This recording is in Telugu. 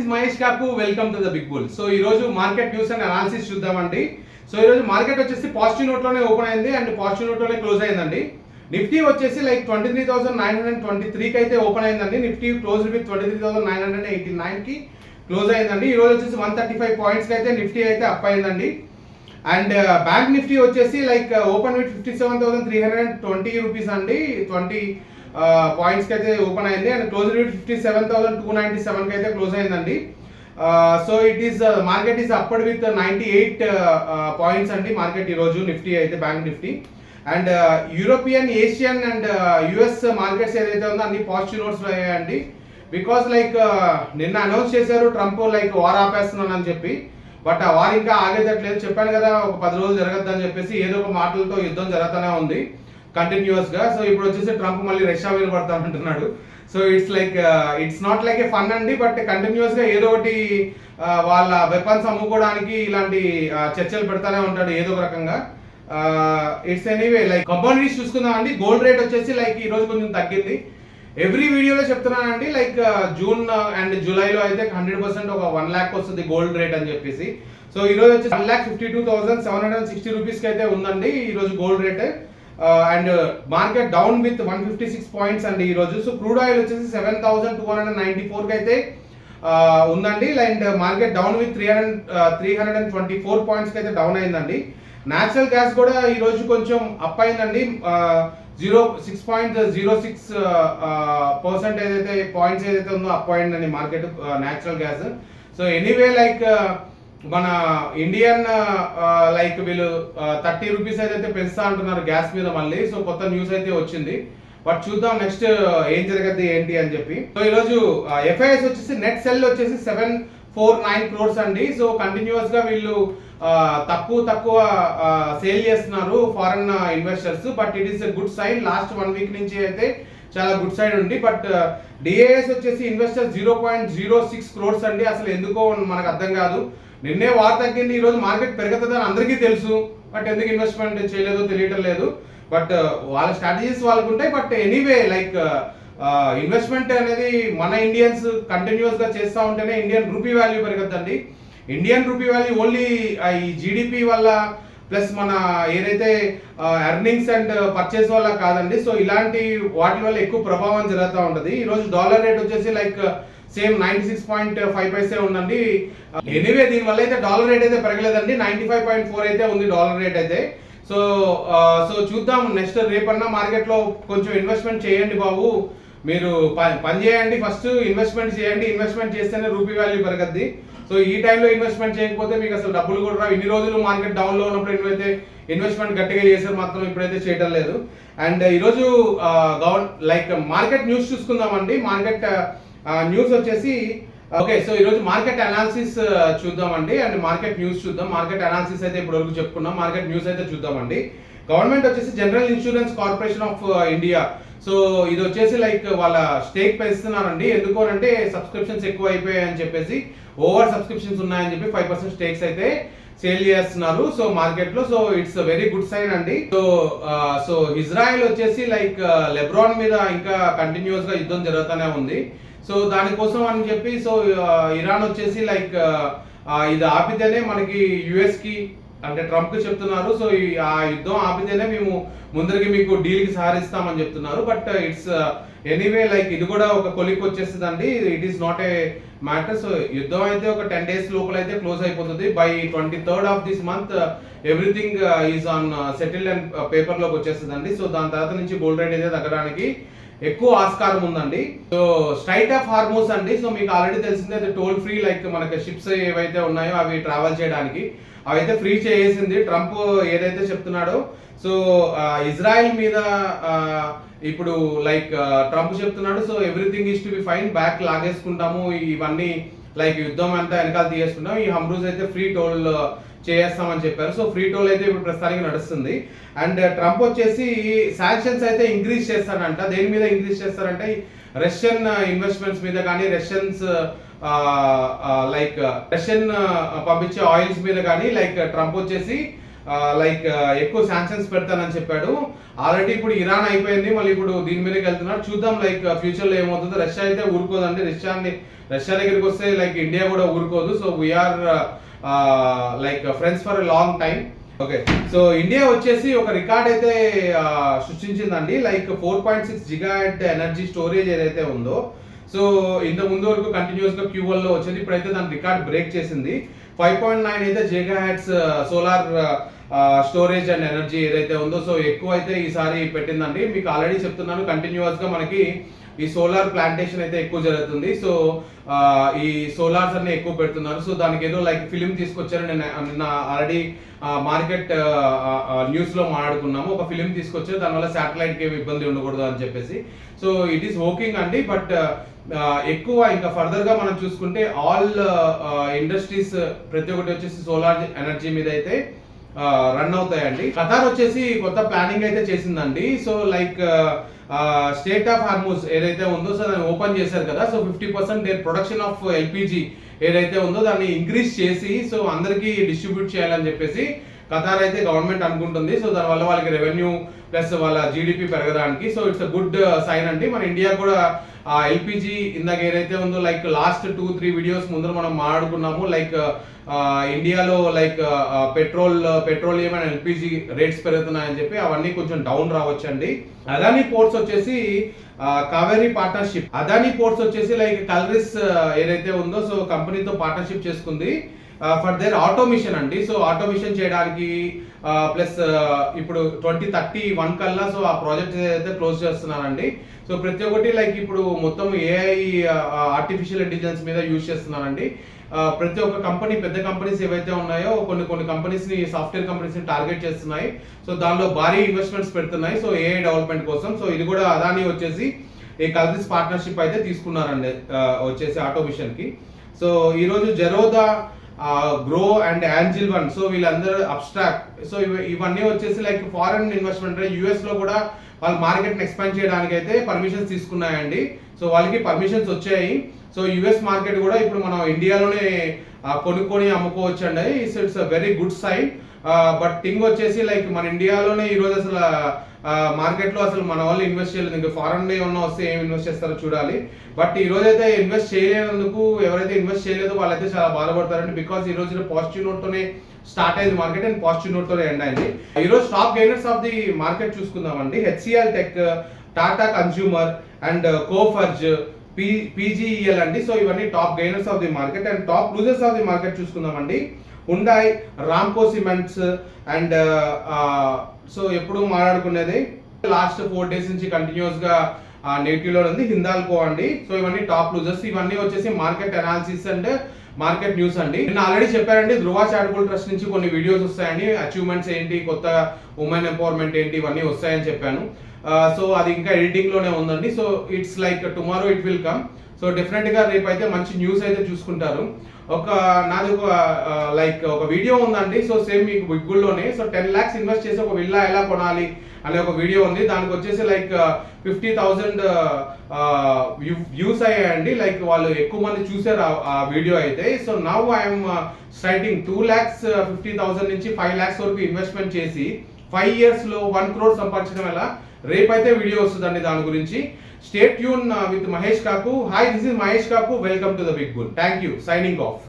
ఇస్ మహేష్ కాకు. Welcome to the Big Bull. So ఈ రోజు మార్కెట్ న్యూస్ అండ్ అనాలిసిస్ చూద్దామండి. సో ఈ రోజు మార్కెట్ వచ్చేసి పాజిటివ్ నోట్ లోనే ఓపెన్ అయింది అండ్ పాజిటివ్ నోట్ లోనే క్లోజ్ అయిందండి. నిఫ్టీ వచ్చేసి లైక్ 23,923 కి అయితే ఓపెన్ అయిందండి. నిఫ్టీ క్లోజ్ విత్ 23,989 కి క్లోజ్ అయిందండి. ఈ రోజు వచ్చేసి 135 పాయింట్స్ కి అయితే నిఫ్టీ అయితే అప్ అయిందండి. అండ్ బ్యాంక్ నిఫ్టీ వచ్చేసి లైక్ ఓపెన్ విత్ 57,320 రూపీస్ అండి. 20 పాయింట్స్ కి అయితే ఓపెన్ అయింది అండ్ క్లోజ్ విత్ 57,297 కి అయితే క్లోజ్ అయిందండి. So it is market is upward with 98 points అండి. మార్కెట్ ఈ రోజు నిఫ్టీ అయితే bank Nifty and European, Asian and US markets ఏదైతే ఉందో అన్ని పాజిటివ్ నోట్స్ అయ్యాయండి. బికాస్ లైక్ నిన్న అనౌన్స్ చేశారు ట్రంప్ లైక్ వార్ ఆపేస్తున్నాను అని చెప్పి. బట్ ఆ వార్ ఇంకా ఆగేటట్లేదు. చెప్పాను కదా ఒక 10 రోజులు జరగద్దని చెప్పేసి ఏదో ఒక మాటలతో యుద్ధం జరుగుతూనే ఉంది కంటిన్యూస్ గా. సో ఇప్పుడు వచ్చేసి ట్రంప్ మళ్ళీ రష్యా మీద పడతానంటున్నాడు. So it's not like a fun అండి, బట్ కంటిన్యూస్ గా ఏదో ఒకటి వాళ్ళ వెపన్స్ అమ్ముకోవడానికి ఇలాంటి చర్చలు పెడతానే ఉంటాడు ఏదో ఒక రకంగా. ఇట్స్ ఎనీవే లైక్ కమోడిటీస్ చూసుకుందాం అండి. గోల్డ్ రేట్ వచ్చేసి లైక్ ఈ రోజు కొంచెం తగ్గింది. ఎవ్రీ వీడియోలో చెప్తున్నానండి లైక్ జూన్ అండ్ జూలైలో అయితే 100% ఒక 1 lakh వస్తుంది గోల్డ్ రేట్ అని చెప్పేసి. సో ఈ రోజు వచ్చి 1,52,760 రూపీస్ కి అయితే ఉందండి ఈ రోజు gold rate. And market down with 156 points అండి ఈ రోజు. సో క్రూడ్ ఆయిల్ వచ్చేసి 7,294 కి అయితే ఉందండి. And market down with 324 points కి అయితే డౌన్ అయిందండి. నేచురల్ గ్యాస్ కూడా ఈ రోజు కొంచెం అప్ అయిందండి. 6.06% ఏదైతే పాయింట్స్ ఏదైతే ఉందో అప్ అయిందండి market natural gas. So anyway like మన ఇండియన్ లైక్ వీళ్ళు 30 రూపీస్ అయితే పెంచుతా అంటున్నారు గ్యాస్ మీద మళ్ళీ. సో కొత్త న్యూస్ అయితే వచ్చింది. బట్ చూద్దాం నెక్స్ట్ ఏం జరగద్ది ఏంటి అని చెప్పి. సో ఈరోజు ఎఫ్ఐఎస్ వచ్చేసి నెట్ సెల్ వచ్చేసి 749 crores అండి. సో కంటిన్యూస్ గా వీళ్ళు తక్కువ సేల్ చేస్తున్నారు foreign investors. But it is a good sign. Last 1 week నుంచి అయితే చాలా గుడ్ సైడ్ ఉంది. బట్ డిఏఎస్ వచ్చేసి ఇన్వెస్టర్స్ 0.06 crores అండి. అసలు ఎందుకో మనకు అర్థం కాదు. నిన్నే వార్ తగ్గింది, ఈ రోజు మార్కెట్ పెరుగుతుందని అందరికీ తెలుసు. బట్ ఎందుకు ఇన్వెస్ట్మెంట్ చేయలేదో తెలియటం లేదు. బట్ వాళ్ళ స్ట్రాటజీస్ వాళ్ళకు ఉంటాయి. బట్ ఎనీవే లైక్ ఇన్వెస్ట్మెంట్ అనేది మన ఇండియన్స్ కంటిన్యూస్ గా చేస్తూ ఉంటేనే ఇండియన్ రూపీ వాల్యూ పెరుగుతుందండి. ఇండియన్ రూపీ వాల్యూ ఓన్లీ ఈ జీడిపి వల్ల ప్లస్ మన ఏదైతే ఎర్నింగ్స్ అండ్ పర్చేస్ వల్ల కాదండి. సో ఇలాంటి వాటి వల్ల ఎక్కువ ప్రభావం జరుగుతూ ఉంటుంది. ఈ రోజు డాలర్ రేట్ వచ్చేసి లైక్ సేమ్ 96.5 పైసే ఉందండి. ఎనీవే దీనివల్ల అయితే డాలర్ రేట్ అయితే పెరగలేదండి. 95.4 అయితే ఉంది డాలర్ రేట్ అయితే. సో చూద్దాం నెక్స్ట్ రేపన్నా మార్కెట్ లో కొంచెం ఇన్వెస్ట్మెంట్ చేయండి బాబు. మీరు పని చేయండి, ఫస్ట్ ఇన్వెస్ట్మెంట్ చేయండి. ఇన్వెస్ట్మెంట్ చేస్తేనే రూపీ వాల్యూ పెరగద్ది. సో ఈ టైంలో ఇన్వెస్ట్మెంట్ చేయకపోతే మీకు అసలు డబ్బులు కూడా రావు. ఇన్ని రోజులు మార్కెట్ డౌన్ లో ఉన్నప్పుడు ఇన్వైతే ఇన్వెస్ట్మెంట్ గట్టిగా చేశారు, మాత్రం ఇప్పుడైతే చేయడం లేదు. అండ్ ఈరోజు లైక్ మార్కెట్ న్యూస్ చూసుకుందామండి. మార్కెట్ న్యూస్ వచ్చేసి ఓకే. సో ఈరోజు మార్కెట్ అనాలిసిస్ చూద్దామండి అండ్ మార్కెట్ న్యూస్ చూద్దాం. మార్కెట్ అనాలిసిస్ అయితే ఇప్పుడు వరకు చెప్పుకున్నాం. మార్కెట్ న్యూస్ అయితే చూద్దామండి. గవర్నమెంట్ వచ్చేసి general insurance corporation of India. So ఇది వచ్చేసి లైక్ వాళ్ళ స్టేక్ పెంచుతున్నారండి. ఎందుకు అంటే సబ్స్క్రిప్షన్స్ ఎక్కువ అయిపోయాయి అని చెప్పేసి, ఓవర్ సబ్స్క్రిప్షన్స్ ఉన్నాయని చెప్పి 5% స్టేక్స్ అయితే సేల్ చేస్తున్నారు సో మార్కెట్ లో. So it's very good sign అండి. సో ఇజ్రాయెల్ వచ్చేసి లైక్ లెబ్రాన్ మీద ఇంకా కంటిన్యూస్ గా యుద్ధం జరుగుతూనే ఉంది. సో దానికోసం అని చెప్పి సో ఇరాన్ వచ్చేసి లైక్ ఇది ఆపితేనే మనకి యుఎస్ కి అంటే ట్రంప్ కి చెప్తున్నారు. సో ఆ యుద్ధం ఆపితేనే మేము ముందరికి మీకు డీల్ కి సహరిస్తామని చెప్తున్నారు. బట్ ఇట్స్ ఎనీవే లైక్ ఇది కూడా ఒక కొలిక్ వచ్చేస్తుంది అండి. It is not a matter. So యుద్ధం అయితే ఒక 10 days లోపల అయితే క్లోజ్ అయిపోతుంది. By 23rd of this month everything is on settled and paper లోకి వచ్చేస్తుంది అండి. సో దాని తర్వాత నుంచి గోల్డ్ రేట్ అయితే తగ్గడానికి ఎక్కువ ఆస్కారం ఉందండి. సో స్ట్రైట్ ఆఫ్ హార్మోస్ అండి. సో మీకు ఆల్రెడీ తెలిసిందే అది టోల్ ఫ్రీ. లైక్ మనకి షిప్స్ ఏవైతే ఉన్నాయో అవి ట్రావెల్ చేయడానికి అవైతే ఫ్రీ చేసేసింది ట్రంప్ ఏదైతే చెప్తున్నాడో. సో ఇజ్రాయెల్ మీద ఇప్పుడు లైక్ ట్రంప్ చెప్తున్నాడు so everything is to be fine, back లాగేసుకుంటాము, ఇవన్నీ లైక్ యుద్ధం అంతా వెనకాల తీయేసుకుంటాం, ఈ హమ్రూజ్ అయితే ఫ్రీ టోల్ చేస్తామని చెప్పారు. సో ఫ్రీ టోల్ అయితే ఇప్పుడు ప్రస్తుతానికి నడుస్తుంది. అండ్ ట్రంప్ వచ్చేసి శాంక్షన్స్ అయితే ఇంక్రీజ్ చేస్తాడంట. దేని మీద ఇంక్రీజ్ చేస్తారంటే రష్యన్ ఇన్వెస్ట్మెంట్స్ మీద కానీ రష్యన్స్ లైక్ రష్యన్ పంపించే ఆయిల్స్ మీద కానీ లైక్ ట్రంప్ వచ్చేసి లైక్ ఎక్కువ శాంక్షన్స్ పెడతానని చెప్పాడు. ఆల్రెడీ ఇప్పుడు ఇరాన్ అయిపోయింది, మళ్ళీ ఇప్పుడు దీని మీదకి వెళ్తున్నారు. చూద్దాం లైక్ ఫ్యూచర్ లో ఏమవుతుందో. రష్యా అయితే ఊరుకోదండి. రష్యా దగ్గరికి వస్తే లైక్ ఇండియా కూడా ఊరుకోదు. So we are like friends for a long time. Okay, so India వచ్చేసి ఒక రికార్డ్ అయితే సృష్టించిందండి. లైక్ 4.6 గిగాహెర్ట్జ్ ఎనర్జీ స్టోరేజ్ ఏదైతే ఉందో, సో ఇంత ముందు వరకు కంటిన్యూస్ గా Q1 లో వచ్చేది, ఇప్పుడైతే దాని రికార్డ్ బ్రేక్ చేసింది. 5.9 అయితే gigahertz solar storage and energy ఏదైతే ఉందో, సో ఎక్కువ అయితే ఈసారి పెట్టిందండి. మీకు ఆల్రెడీ చెప్తున్నాను, కంటిన్యూస్ గా మనకి ఈ సోలార్ ప్లాంటేషన్ అయితే ఎక్కువ జరుగుతుంది. సో ఈ సోలార్స్ అన్ని ఎక్కువ పెడుతున్నారు. సో దానికి ఏదో లైక్ ఫిలిం తీసుకొచ్చారు. నిన్న ఆల్రెడీ మార్కెట్ న్యూస్ లో మాట్లాడుకున్నాము. ఒక ఫిలిం తీసుకొచ్చారు, దానివల్ల శాటిలైట్ కి ఇబ్బంది ఉండకూడదు అని చెప్పేసి. సో ఇట్ ఈస్ వర్కింగ్ అండి. బట్ ఎక్కువ ఇంకా ఫర్దర్ గా మనం చూసుకుంటే ఆల్ ఇండస్ట్రీస్ ప్రతి ఒక్కటి వచ్చేసి సోలార్ ఎనర్జీ మీద అయితే రన్ అవుతాయండి. ఖతార్ వచ్చేసి కొత్త ప్లానింగ్ అయితే చేసిందండి. So like state of Hormuz ఏదైతే ఉందో, సో దాన్ని ఓపెన్ చేశారు కదా. So 50% their production of LPG ఏదైతే ఉందో దాన్ని ఇంక్రీజ్ చేసి సో అందరికి డిస్ట్రిబ్యూట్ చేయాలని చెప్పేసి ఖతార్ అయితే గవర్నమెంట్ అనుకుంటుంది. సో దానివల్ల వాళ్ళకి రెవెన్యూ ప్లస్ వాళ్ళ జీడిపి పెరగడానికి. So it's a good sign అండి. మన ఇండియా కూడా ఎల్పిజి ఇందాక ఏదైతే ఉందో లైక్ లాస్ట్ 2-3 వీడియోస్ ముందర మనం మాట్లాడుకున్నాము. లైక్ ఇండియాలో like petroleum and LPG rates పెరుగుతున్నాయని చెప్పి అవన్నీ కొంచెం డౌన్ రావచ్చండి. అదానీ పోర్ట్స్ వచ్చేసి కావేరీ పార్ట్నర్షిప్. అదానీ పోర్ట్స్ వచ్చేసి లైక్ కల్రిస్ ఏదైతే ఉందో, సో కంపెనీతో పార్ట్నర్షిప్ చేసుకుంది ఫర్ దేర్ ఆటోమిషన్ అండి. సో ఆటోమిషన్ చేయడానికి ప్లస్ ఇప్పుడు 2031 కల్లా సో ఆ ప్రాజెక్ట్ అయితే క్లోజ్ చేస్తున్నారండి. సో ప్రతి ఒక్కటి లైక్ ఇప్పుడు మొత్తం ఏఐ ఆర్టిఫిషియల్ ఇంటెలిజెన్స్ మీద యూజ్ చేస్తున్నారండి. ప్రతి ఒక్క కంపెనీ, పెద్ద కంపెనీస్ ఏవైతే ఉన్నాయో కొన్ని కంపెనీస్ ని, సాఫ్ట్వేర్ కంపెనీస్ ని టార్గెట్ చేస్తున్నాయి. సో దానిలో భారీ ఇన్వెస్ట్మెంట్స్ పెడుతున్నాయి సో ఏఐ డెవలప్మెంట్ కోసం. సో ఇది కూడా అదానీ వచ్చేసి ఈ కల్రిస్ పార్ట్నర్షిప్ అయితే తీసుకున్నారండి వచ్చేసి ఆటోమిషన్ కి. సో ఈ రోజు Zerodha, grow and angel one, so వీళ్ళందరూ అబ్స్ట్రాక్ట్, సో ఇవన్నీ వచ్చేసి లైక్ ఫారెన్ ఇన్వెస్ట్మెంట్. యుఎస్ లో కూడా వాళ్ళు మార్కెట్ ఎక్స్పాండ్ చేయడానికి అయితే పర్మిషన్స్ తీసుకున్నాయండి. సో వాళ్ళకి పర్మిషన్స్ వచ్చాయి. సో యుఎస్ మార్కెట్ కూడా ఇప్పుడు మనం ఇండియాలోనే కొనుక్కొని అమ్ముకోవచ్చు అండి. It's very good sign. But thing వచ్చేసి లైక్ మన ఇండియాలోనే ఈ రోజు అసలు మార్కెట్ లో అసలు మన వాళ్ళు ఇన్వెస్ట్ చేయలేదు. ఇంకా ఫారెన్ ఏమన్నా వస్తే ఏం ఇన్వెస్ట్ చేస్తారో చూడాలి. బట్ ఈ రోజు అయితే ఇన్వెస్ట్ చేయలేనందుకు ఎవరైతే ఇన్వెస్ట్ చేయలేదో వాళ్ళైతే చాలా బాధపడతారండి. బికాస్ ఈ రోజు పాజిటివ్ నోట్ తోనే స్టార్ట్ అయింది మార్కెట్ అండ్ పాజిటివ్ నోట్ తోనే ఎండ్ అయింది. ఈ రోజు top gainers of the market చూసుకుందామండి. హెచ్సిఎల్ టెక్, టాటా కన్స్యూమర్ అండ్ కోఫర్జ్, పీజీఈఎల్ అండి. సో ఇవన్నీ top gainers of the market. And top losers of the market చూసుకుందామండి. Hyundai, Ramco cements and so ఎప్పుడు మాట్లాడుకునేది లాస్ట్ 4 days నుంచి కంటిన్యూస్ గా నెగిటివ్ లో ఉంది హిందాల్కో అండి. సో ఇవన్నీ టాప్ లూజర్స్. ఇవన్నీ వచ్చేసి market analysis and market news అండి. నేను ఆల్రెడీ చెప్పానండి, ధృవ చారిటబుల్ ట్రస్ట్ నుంచి కొన్ని వీడియోస్ వస్తాయండి. అచీవ్మెంట్స్ ఏంటి, కొత్త ఉమెన్ ఎంపవర్మెంట్ ఏంటి, ఇవన్నీ వస్తాయని చెప్పాను. సో అది ఇంకా ఎడిటింగ్ లోనే ఉందండి. So it's like tomorrow it will come. So definite గా రేపు అయితే మంచి న్యూస్ అయితే చూసుకుంటారు. నాది ఒక వీడియో ఉందండి. సో సేమ్ మీకు బిగ్గుల్లోనే. సో 10 lakhs ఇన్వెస్ట్ చేసి ఒక విల్లా ఎలా కొనాలి అనే ఒక వీడియో ఉంది. దానికి వచ్చేసి లైక్ 50,000 వ్యూస్ అయ్యాయండి. లైక్ వాళ్ళు ఎక్కువ మంది చూసారు ఆ వీడియో అయితే. సో నౌ ఐఎమ్ స్ట్రైటింగ్ 2,50,000 నుంచి 5 lakhs వరకు ఇన్వెస్ట్మెంట్ చేసి 5 years లో 1 crore సంపాదించడం ఎలా, రేపైతే వీడియో వస్తుందండి దాని గురించి. స్టే ట్యూన్ విత్ మహేష్ కాకు. హాయ్, దిస్ ఇస్ మహేష్ కాకు. Welcome to the Big Bull. Thank you. Signing of.